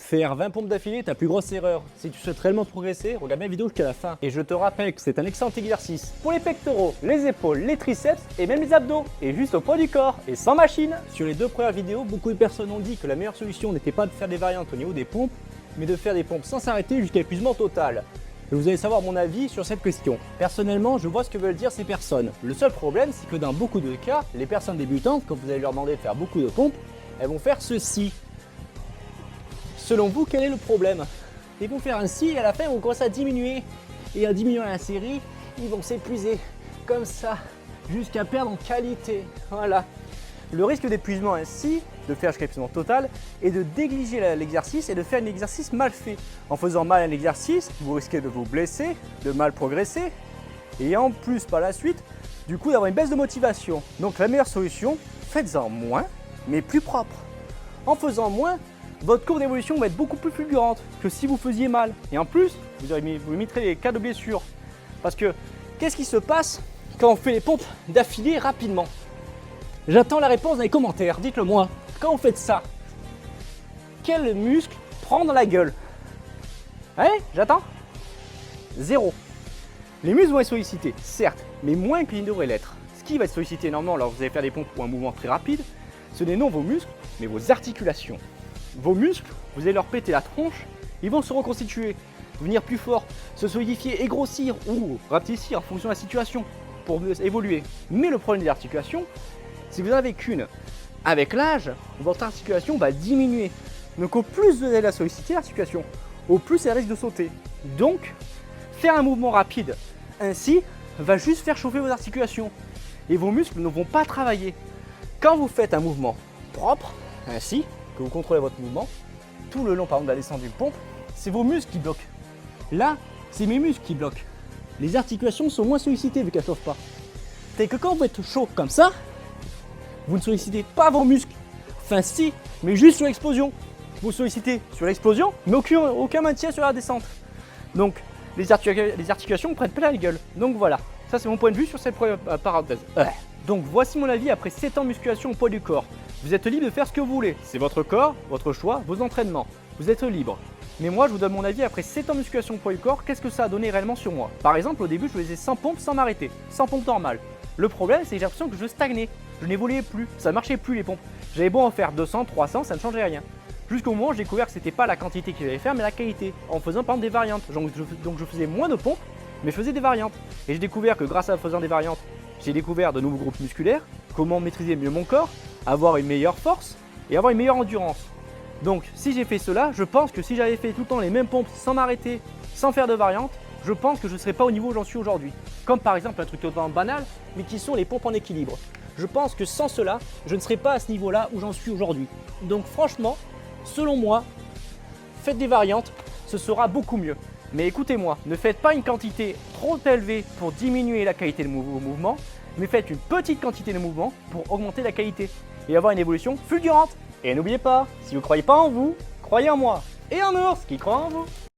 Faire 20 pompes d'affilée est ta plus grosse erreur. Si tu souhaites réellement progresser, regarde bien la vidéo jusqu'à la fin. Et je te rappelle que c'est un excellent exercice pour les pectoraux, les épaules, les triceps et même les abdos. Et juste au poids du corps et sans machine. Sur les deux premières vidéos, beaucoup de personnes ont dit que la meilleure solution n'était pas de faire des variantes au niveau des pompes, mais de faire des pompes sans s'arrêter jusqu'à épuisement total. Et vous allez savoir mon avis sur cette question. Personnellement, je vois ce que veulent dire ces personnes. Le seul problème, c'est que dans beaucoup de cas, les personnes débutantes, quand vous allez leur demander de faire beaucoup de pompes, elles vont faire ceci. Selon vous, quel est le problème? Ils vont faire ainsi et à la fin, ils vont commencer à diminuer. Et en diminuant la série, ils vont s'épuiser comme ça, jusqu'à perdre en qualité. Voilà. Le risque d'épuisement ainsi, de faire jusqu'à épuisement total, est de négliger l'exercice et de faire un exercice mal fait. En faisant mal un exercice, vous risquez de vous blesser, de mal progresser, et en plus par la suite, du coup d'avoir une baisse de motivation. Donc la meilleure solution, faites-en moins, mais plus propre. En faisant moins, votre courbe d'évolution va être beaucoup plus fulgurante que si vous faisiez mal. Et en plus, vous limiterez les cas de blessure. Parce que, qu'est-ce qui se passe quand on fait les pompes d'affilée rapidement? J'attends la réponse dans les commentaires, dites-le moi. Quand vous faites ça, quel muscle prend dans la gueule? Ouais, j'attends. Zéro. Les muscles vont être sollicités, certes, mais moins qu'ils ne devraient l'être. Ce qui va être sollicité normalement lorsque vous allez faire des pompes ou un mouvement très rapide, ce n'est non vos muscles, mais vos articulations. Vos muscles, vous allez leur péter la tronche, ils vont se reconstituer, devenir plus forts, se solidifier et grossir ou rapetissir en fonction de la situation pour évoluer. Mais le problème des articulations, si vous n'en avez qu'une, avec l'âge, votre articulation va diminuer. Donc au plus vous allez la solliciter, l'articulation, au plus elle risque de sauter. Donc, faire un mouvement rapide ainsi va juste faire chauffer vos articulations et vos muscles ne vont pas travailler. Quand vous faites un mouvement propre, ainsi, que vous contrôlez votre mouvement, tout le long par exemple de la descente d'une pompe, c'est vos muscles qui bloquent. Là, c'est mes muscles qui bloquent. Les articulations sont moins sollicitées vu qu'elles ne chauffent pas. C'est que quand vous êtes chaud comme ça, vous ne sollicitez pas vos muscles. Enfin si, mais juste sur l'explosion. Vous sollicitez sur l'explosion, mais aucun maintien sur la descente. Donc les articulations prennent plein la gueule. Donc voilà, ça c'est mon point de vue sur cette parenthèse. Donc voici mon avis après 7 ans de musculation au poids du corps. Vous êtes libre de faire ce que vous voulez. C'est votre corps, votre choix, vos entraînements. Vous êtes libre. Mais moi, je vous donne mon avis après 7 ans de musculation au poids du corps, qu'est-ce que ça a donné réellement sur moi? Par exemple, au début, je faisais 100 pompes sans m'arrêter. 100 pompes normales. Le problème, c'est que j'ai l'impression que je stagnais. Je n'évoluais plus. Ça ne marchait plus les pompes. J'avais beau en faire 200, 300, ça ne changeait rien. Jusqu'au moment où j'ai découvert que c'était pas la quantité qu'il fallait faire, mais la qualité. En faisant par exemple des variantes. Donc je faisais moins de pompes, mais je faisais des variantes. Et j'ai découvert que grâce à faisant des variantes, j'ai découvert de nouveaux groupes musculaires, comment maîtriser mieux mon corps, avoir une meilleure force et avoir une meilleure endurance. Donc si j'ai fait cela, je pense que si j'avais fait tout le temps les mêmes pompes sans m'arrêter, sans faire de variantes, je pense que je ne serais pas au niveau où j'en suis aujourd'hui. Comme par exemple un truc totalement banal, mais qui sont les pompes en équilibre. Je pense que sans cela, je ne serais pas à ce niveau-là où j'en suis aujourd'hui. Donc franchement, selon moi, faites des variantes, ce sera beaucoup mieux. Mais écoutez-moi, ne faites pas une quantité trop élevée pour diminuer la qualité de vos mouvements, mais faites une petite quantité de mouvements pour augmenter la qualité et avoir une évolution fulgurante. Et n'oubliez pas, si vous ne croyez pas en vous, croyez en moi et en Ours qui croit en vous.